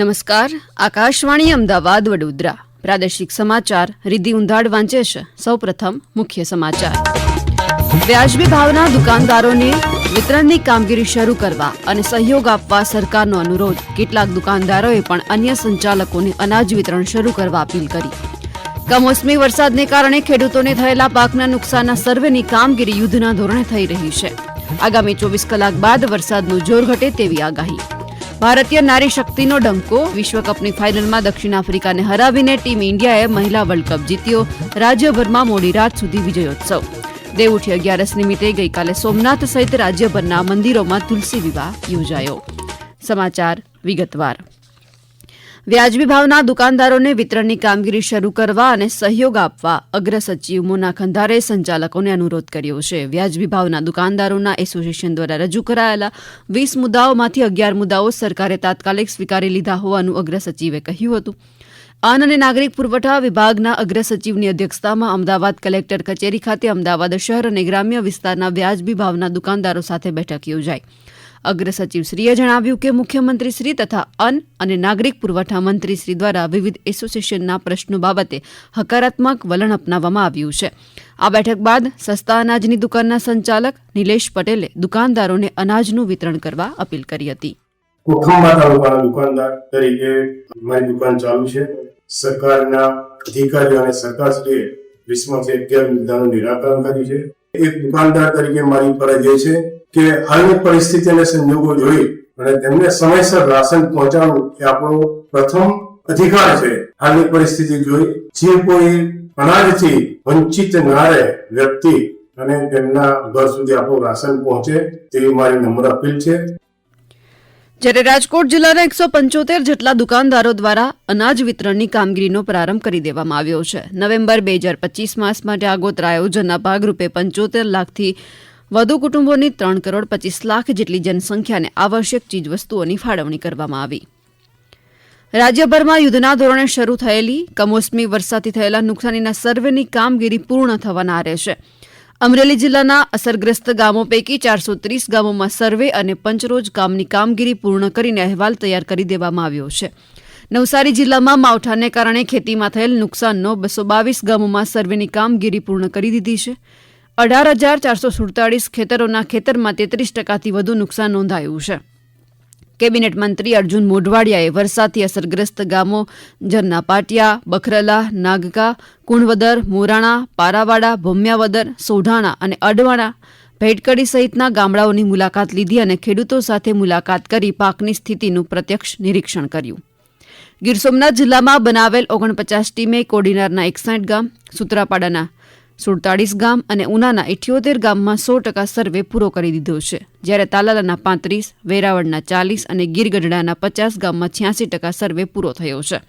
નમસ્કાર. આકાશવાણી અમદાવાદ વડોદરા પ્રાદેશિક સમાચાર રિદ્ધિ ઉંધાડ વાંચે છે. સૌપ્રથમ મુખ્ય સમાચાર. વ્યાજબી ભાવના દુકાનદારોને વિતરણની કામગીરી શરૂ કરવા અને સહયોગ આપવા સરકારનો અનુરોધ. કેટલાક દુકાનદારોએ પણ અન્ય સંચાલકોને અનાજ વિતરણ શરૂ કરવા અપીલ કરી. કમોસમી વરસાદને કારણે ખેડૂતોને થયેલા પાકના નુકસાનના સર્વેની કામગીરી યુદ્ધના ધોરણે થઈ રહી છે. આગામી 24 કલાક બાદ વરસાદનું જોર ઘટે તેવી આગાહી. ભારતીય નારી શક્તિનો ડંકો. વિશ્વકપની ફાઇનલમાં દક્ષિણ આફ્રિકાને હરાવીને ટીમ ઇન્ડિયાએ મહિલા વર્લ્ડ કપ જીત્યો. રાજ્યભરમાં મોડી રાત સુધી વિજયોત્સવ. દેવઉઠી 11 નિમિત્તે ગઈકાલે સોમનાથ સહિત રાજ્યભરના મંદિરોમાં તુલસી વિવાહ યોજાયો. સમાચાર વિગતવાર. વ્યાજબી ભાવના દુકાનદારોને વિતરણની કામગીરી શરૂ કરવા અને સહયોગ આપવા અગ્ર સચિવ મોના ખંધારે સંચાલકોને અનુરોધ કર્યો છે. વ્યાજબી ભાવના દુકાનદારોના એસોસિએશન દ્વારા રજૂ કરાયેલા 20 મુદ્દાઓમાંથી 11 મુદ્દાઓ સરકારે તાત્કાલિક સ્વીકારી લીધા હોવાનું અગ્ર સચિવે કહ્યું હતું. અન્ન અને નાગરિક પુરવઠા વિભાગના અગ્ર સચિવની અધ્યક્ષતામાં અમદાવાદ કલેક્ટર કચેરી ખાતે અમદાવાદ શહેર અને ગ્રામ્ય વિસ્તારના વ્યાજબી ભાવના દુકાનદારો સાથે બેઠક યોજાઈ. અગ્ર સચિવશ્રીએ જણાવ્યું કે મુખ્યમંત્રીશ્રી તથા અન્ન અને નાગરિક પુરવઠા મંત્રીશ્રી દ્વારા વિવિધ એસોસિએશનના પ્રશ્નો બાબતે હકારાત્મક વલણ અપનાવવામાં આવ્યું છે. આ બેઠક બાદ સસ્તા અનાજની દુકાનના સંચાલક નિલેશ પટેલે દુકાનદારોને અનાજનું વિતરણ કરવા અપીલ કરી હતી. કોખંબા તાલુકાના દુકાનદાર તરીકે મારી દુકાન ચાલુ છે. સરકારના અધિકારીઓ અને સરકારશ્રીએ 20માંથી 11 મુદ્દાનું નિરાકરણ કર્યું છે. એક દુકાનદાર તરીકે મારી ફરજ એ છે કે હાલની પરિસ્થિતિ અને સંજોગો જોઈ અને તેમને સમયસર રાશન પહોંચાડવું એ આપણો પ્રથમ અધિકાર છે. હાલની પરિસ્થિતિ જોઈ જે કોઈ અનાજથી વંચિત ના રહે વ્યક્તિ અને તેમના ઘર સુધી આપણું રાશન પહોંચે તેવી મારી નમ્ર અપીલ છે. જ્યારે રાજકોટ જિલ્લાના 175 જેટલા દુકાનદારો દ્વારા અનાજ વિતરણની કામગીરીનો પ્રારંભ કરી દેવામાં આવ્યો છે. નવેમ્બર 2025 માસ માટે આગોતરા આયોજનના ભાગરૂપે 75 લાખથી વધુ કુટુંબોની 3,25,00,000 જેટલી જનસંખ્યાને આવશ્યક ચીજવસ્તુઓની ફાળવણી કરવામાં આવી. રાજ્યભરમાં યુદ્ધના ધોરણે શરૂ થયેલી કમોસમી વરસાદથી થયેલા નુકસાનીના સર્વેની કામગીરી પૂર્ણ થવાના આરે છે. અમરેલી જિલ્લાના અસરગ્રસ્ત ગામો પૈકી 430 ગામોમાં સર્વે અને પંચરોજ કામની કામગીરી પૂર્ણ કરીને અહેવાલ તૈયાર કરી દેવામાં આવ્યો છે. નવસારી જિલ્લામાં માવઠાને કારણે ખેતીમાં થયેલ નુકસાનનો 222 ગામોમાં સર્વેની કામગીરી પૂર્ણ કરી દીધી છે. 18,447 ખેતરોના ખેતરમાં 33%થી વધુ નુકસાન નોંધાયું છે. કેબિનેટ મંત્રી અર્જુન મોઢવાડિયાએ વરસાદથી અસરગ્રસ્ત ગામો જરના પાટિયા, બખરલા, નાગકા, કુણવદર, મોરાણા, પારાવાડા, ભોમ્યાવદર, સોઢાણા અને અડવાણા, ભેટકડી સહિતના ગામડાઓની મુલાકાત લીધી અને ખેડૂતો સાથે મુલાકાત કરી પાકની સ્થિતિનું પ્રત્યક્ષ નિરીક્ષણ કર્યું. ગીર સોમનાથ જિલ્લામાં બનાવેલ 49 ટીમે કોડીનારના 61 ગામ, સૂત્રાપાડાના 47 ગામ અને ઉનાના 78 ગામમાં 100% સર્વે પૂરો કરી દીધો છે. જ્યારે તાલાલાના 35, વેરાવળના 40 અને ગીરગઢડાના 50 ગામમાં 86% સર્વે પૂરો થયો છે.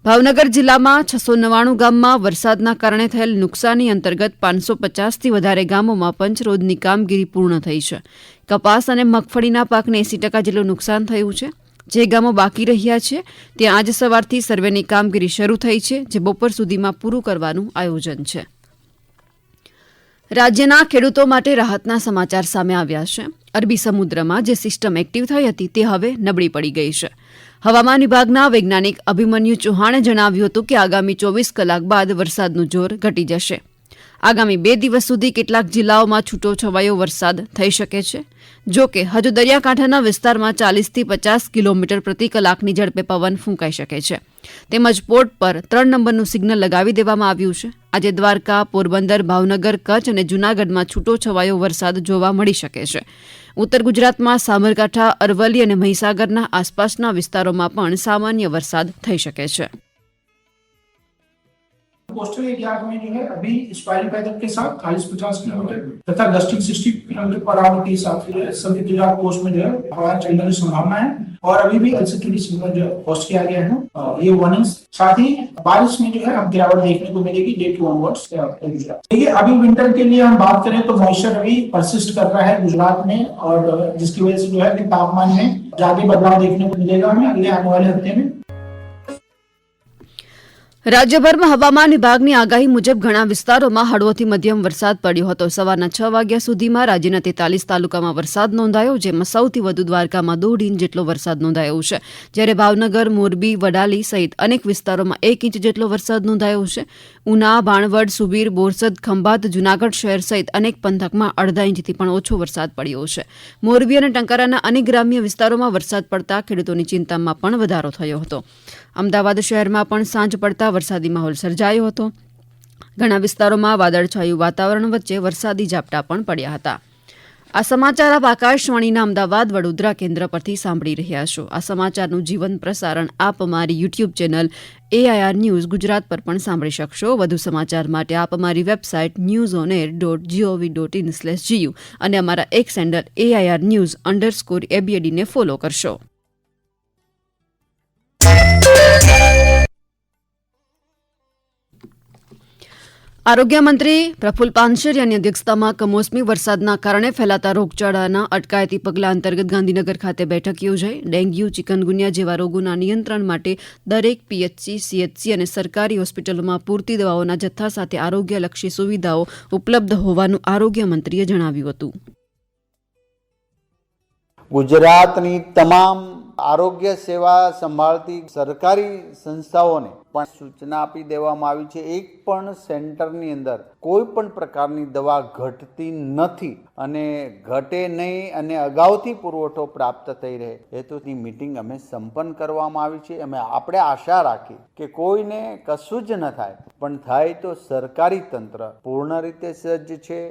ભાવનગર જિલ્લામાં 699 ગામમાં વરસાદના કારણે થયેલ નુકસાની અંતર્ગત 550થી વધારે ગામોમાં પંચરોજની કામગીરી પૂર્ણ થઈ છે. કપાસ અને મગફળીના પાકને 80% જેટલું નુકસાન થયું છે. જે ગામો બાકી રહ્યા છે ત્યાં આજ સવારથી સર્વેની કામગીરી શરૂ થઈ છે, જે બપોર સુધીમાં પૂરું કરવાનું આયોજન છે. રાજ્યના ખેડૂતો માટે રાહતના સમાચાર સામે આવ્યા છે. અરબી સમુદ્રમાં જે સિસ્ટમ એક્ટિવ થઈ હતી તે હવે નબળી પડી ગઈ છે. હવામાન વિભાગના વૈજ્ઞાનિક અભિમન્યુ ચૌહાણે જણાવ્યું હતું કે આગામી 24 કલાક બાદ વરસાદનું જોર ઘટી જશે. આગામી 2 દિવસ સુધી કેટલાક જિલ્લાઓમાં છૂટોછવાયો વરસાદ થઈ શકે છે. જો કે હજુ દરિયાકાંઠાના વિસ્તારમાં 40થી 50 કિલોમીટર પ્રતિ કલાકની ઝડપે પવન ફૂંકાઈ શકે છે. તેમજ પોર્ટ પર 3 નંબરનું સિગ્નલ લગાવી દેવામાં આવ્યું છે. આજે દ્વારકા, પોરબંદર, ભાવનગર, કચ્છ અને જૂનાગઢમાં છૂટોછવાયો વરસાદ જોવા મળી શકે છે. ઉત્તર ગુજરાતમાં સાબરકાંઠા, અરવલ્લી અને મહીસાગરના આસપાસના વિસ્તારોમાં પણ સામાન્ય વરસાદ થઈ શકે છે. कोस्टल एरिया में जो है अभी स्पाइरल पैटर्न के साथ 40-50 किलोमीटर तथा गस्टिंग 60 किलोमीटर पर आवर के हिसाब से सभी गुजरात कोस्ट में जो है हवाएं चलने की संभावना है और अभी भी एलसीटीडी सिग्नल जो पोस्ट किया गया है. ये वार्निंग्स साथ ही बारिश में जो है अब गिरावट देखने को मिलेगी डे टू ऑनवर्ड्स गुजरात. देखिए अभी विंटर के लिए हम बात करें तो मॉइस्चर अभी परसिस्ट कर रहा है गुजरात में और जिसकी वजह से जो है तापमान में ज्यादा बदलाव देखने को मिलेगा हमें अगले आने वाले हफ्ते में. રાજ્યભરમાં હવામાન વિભાગની આગાહી મુજબ ઘણા વિસ્તારોમાં હળવોથી મધ્યમ વરસાદ પડ્યો હતો. સવારના 6 વાગ્યા સુધીમાં રાજ્યના 43 તાલુકામાં વરસાદ નોંધાયો, જેમાં સૌથી વધુ દ્વારકામાં 1.5 ઇંચ જેટલો વરસાદ નોંધાયો છે, જ્યારે ભાવનગર, મોરબી, વડાલી સહિત અનેક વિસ્તારોમાં 1 ઇંચ જેટલો વરસાદ નોંધાયો છે. ઉના, બાણવડ, સુબીર, બોરસદ, ખંભાત, જૂનાગઢ શહેર સહિત અનેક પંથકમાં અડધા ઇંચથી પણ ઓછો વરસાદ પડ્યો છે. મોરબી અને ટંકારાના અનેક ગ્રામ્ય વિસ્તારોમાં વરસાદ પડતા ખેડૂતોની ચિંતામાં પણ વધારો થયો હતો. અમદાવાદ શહેરમાં પણ સાંજ પડતા વરસાદી માહોલ સર્જાયો હતો. ઘણા વિસ્તારોમાં વાદળછાયું વાતાવરણ વચ્ચે વરસાદી ઝાપટા પણ પડ્યા હતા. આ સમાચાર આપ આકાશવાણીના અમદાવાદ વડોદરા કેન્દ્ર પરથી સાંભળી રહ્યા છો. આ સમાચારનું જીવંત પ્રસારણ આપ અમારી YouTube channel AIR news Gujarat પર પણ સાંભળી શકશો. વધુ સમાચાર માટે આપ અમારી વેબસાઇટ newsonair.gov.in/gu અને અમારા એક્સ હેન્ડલ AIR_news_ABD ને ફોલો કરશો. આરોગ્ય મંત્રી પ્રફુલ્લ પાનસરિયાની અધ્યક્ષતામાં કમોસમી વરસાદના કારણે ફેલાતા રોગચાળાના અટકાયતી પગલાં અંતર્ગત ગાંધીનગર ખાતે બેઠક યોજાઈ. ડેન્ગ્યુ, ચિકનગુનિયા જેવા રોગોના નિયંત્રણ માટે દરેક PHC, CHC અને સરકારી હોસ્પિટલોમાં પૂરતી દવાઓના જથ્થા સાથે આરોગ્યલક્ષી સુવિધાઓ ઉપલબ્ધ હોવાનું આરોગ્ય મંત્રીએ જણાવ્યું હતું. ગુજરાતની તમામ આરોગ્ય સેવા સંભાળતી સરકારી સંસ્થાઓને પણ સૂચના આપી દેવામાં આવી છે. એક પણ સેન્ટરની અંદર કોઈ પણ પ્રકારની દવા ઘટતી નથી અને ઘટે નહીં અને અગાઉથી પુરવઠો પ્રાપ્ત થઈ રહે હેતુની મીટિંગ અમે સંપન્ન કરવામાં આવી છે. આપણે આશા રાખી કે કોઈને કશું જ ન થાય, પણ થાય તો સરકારી તંત્ર પૂર્ણ રીતે સજ્જ છે.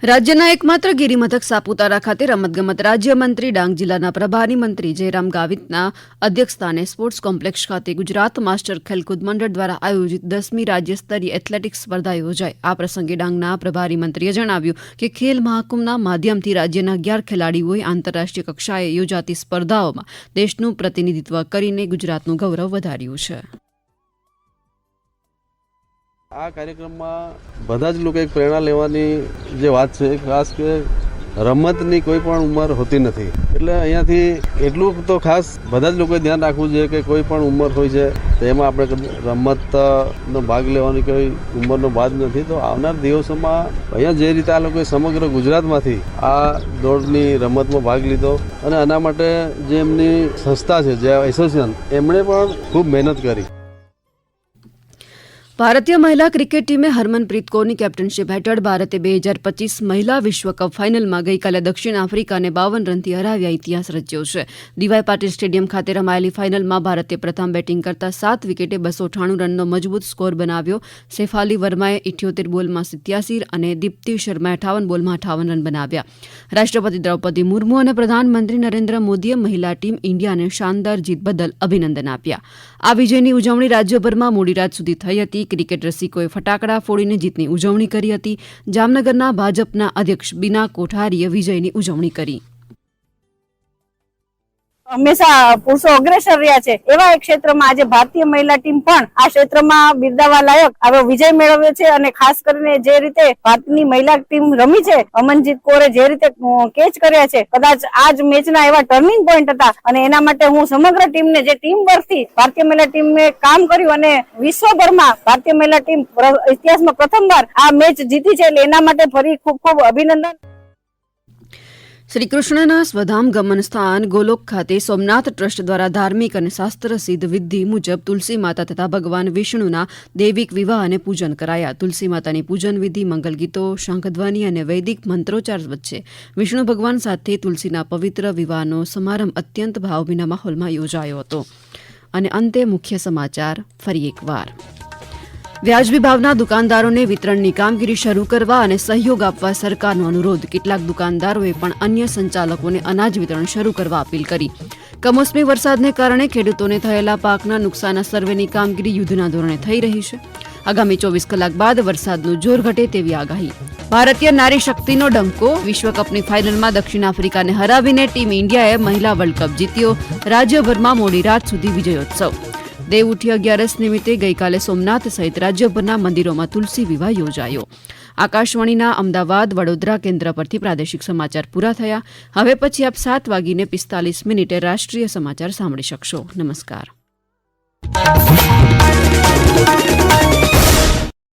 રાજ્યના એકમાત્ર ગિરિમથક સાપુતારા ખાતે રમતગમત રાજ્યમંત્રી ડાંગ જિલ્લાના પ્રભારી મંત્રી જયરામ ગાવિતના અધ્યક્ષસ્થાને સ્પોર્ટ્સ કોમ્પ્લેક્સ ખાતે ગુજરાત માસ્ટર ખેલકૂદ મંડળ દ્વારા આયોજિત 10મી રાજ્ય સ્તરીય એથ્લેટિક્સ સ્પર્ધા યોજાઈ. આ પ્રસંગે ડાંગના પ્રભારી મંત્રીએ જણાવ્યું કે ખેલ મહાકુંભના માધ્યમથી રાજ્યના 11 ખેલાડીઓએ આંતરરાષ્ટ્રીય કક્ષાએ યોજાતી સ્પર્ધાઓમાં દેશનું પ્રતિનિધિત્વ કરીને ગુજરાતનું ગૌરવ વધાર્યું છે. આ કાર્યક્રમમાં બધા જ લોકો એક પ્રેરણા લેવાની જે વાત છે, ખાસ કે રમતની કોઈ પણ ઉંમર હોતી નથી. એટલે અહીંયાથી એટલું તો ખાસ બધા જ લોકોએ ધ્યાન રાખવું જોઈએ કે કોઈ પણ ઉંમર હોય છે તેમાં આપણે રમતનો ભાગ લેવાની કોઈ ઉંમરનો બાદ નથી. તો આવનાર દિવસોમાં અહીંયા જે રીતે આ લોકોએ સમગ્ર ગુજરાતમાંથી આ દોડની રમતમાં ભાગ લીધો અને આના માટે જે એમની સંસ્થા છે, જે એસોસિએશન, એમણે પણ ખૂબ મહેનત કરી. ભારતીય મહિલા ક્રિકેટ ટીમે હરમનપ્રીત કૌરની કેપ્ટનશીપ હેઠળ ભારતે 2025 મહિલા વિશ્વકપ ફાઇનલમાં ગઈકાલે દક્ષિણ આફ્રિકાને 52 રનથી હરાવ્યા ઇતિહાસ રચ્યો છે. ડીવાય પાટીલ સ્ટેડિયમ ખાતે રમાયેલી ફાઇનલમાં ભારતે પ્રથમ બેટિંગ કરતા 7 વિકેટે 298 રનનો મજબૂત સ્કોર બનાવ્યો. સેફાલી વર્માએ 78 બોલમાં 87 અને દીપ્તિ શર્માએ 58 બોલમાં 58 રન બનાવ્યા. રાષ્ટ્રપતિ દ્રૌપદી મુર્મુ અને પ્રધાનમંત્રી નરેન્દ્ર મોદીએ મહિલા ટીમ ઇન્ડિયાને શાનદાર જીત બદલ અભિનંદન આપ્યા. આ વિજયની ઉજવણી રાજ્યભરમાં મોડી રાત સુધી થઈ હતી. ક્રિકેટ રસિકોએ ફટાકડા ફોડીને જીતની ઉજવણી કરી હતી. જામનગરના ભાજપના અધ્યક્ષ બીના કોઠારીએ વિજયની ઉજવણી કરી. હંમેશા પુરુષો અગ્રેસર રહ્યા છે એવા એક ક્ષેત્રમાં આજે ભારતીય મહિલા ટીમ પણ આ ક્ષેત્રમાં બિરદાવવા લાયક હવે વિજય મેળવ્યો છે. અને ખાસ કરીને જે રીતે ભારતની મહિલા ટીમ રમી છે, અમનજીત કૌરે જે રીતે કેચ કર્યા છે, કદાચ આ જ મેચના એવા ટર્નિંગ પોઈન્ટ હતા. અને એના માટે હું સમગ્ર ટીમને, જે ટીમ વર્કથી ભારતીય મહિલા ટીમે કામ કર્યું અને વિશ્વભરમાં ભારતીય મહિલા ટીમ ઇતિહાસમાં પ્રથમવાર આ મેચ જીતી છે, એટલે એના માટે ફરી ખૂબ ખૂબ અભિનંદન. શ્રી કૃષ્ણના સ્વધામ ગમન સ્થાન ગોલોક ખાતે સોમનાથ ટ્રસ્ટ દ્વારા ધાર્મિક અને શાસ્ત્રસિદ્ધ વિધિ મુજબ તુલસી માતા તથા ભગવાન વિષ્ણુના દૈવિક વિવાહ અને પૂજન કરાયા. તુલસી માતાની પૂજન વિધિ મંગલ ગીતો, શંખધ્વનિ અને વૈદિક મંત્રોચ્ચાર વચ્ચે વિષ્ણુ ભગવાન સાથે તુલસીના પવિત્ર વિવાહનો સમારંભ અત્યંત ભાવભીના માહોલમાં યોજાયો હતો. અને અંતે મુખ્ય સમાચાર ફરી એકવાર. વ્યાજબી ભાવના દુકાનદારોને વિતરણની કામગીરી શરૂ કરવા અને સહયોગ આપવા સરકારનો અનુરોધ. કેટલાક દુકાનદારોએ પણ અન્ય સંચાલકોને અનાજ વિતરણ શરૂ કરવા અપીલ કરી. કમોસમી વરસાદને કારણે ખેડૂતોને થયેલા પાકના નુકસાનના સર્વેની કામગીરી યુદ્ધના ધોરણે થઈ રહી છે. આગામી 24 કલાક બાદ વરસાદનું જોર ઘટે તેવી આગાહી. ભારતીય નારી શક્તિનો ડંકો. વિશ્વકપની ફાઇનલમાં દક્ષિણ આફ્રિકાને હરાવીને ટીમ ઇન્ડિયાએ મહિલા વર્લ્ડ કપ જીત્યો. રાજ્યભરમાં મોડી રાત સુધી વિજયોત્સવ. દેવઉઠી 11 નિમિત્તે ગઈકાલે સોમનાથ સહિત રાજ્યભરના મંદિરોમાં તુલસી વિવાહ યોજાયો. આકાશવાણીના અમદાવાદ વડોદરા કેન્દ્ર પરથી પ્રાદેશિક સમાચાર પૂરા થયા. હવે પછી આપ 7:45 રાષ્ટ્રીય સમાચાર સાંભળી શકશો. નમસ્કાર. છે.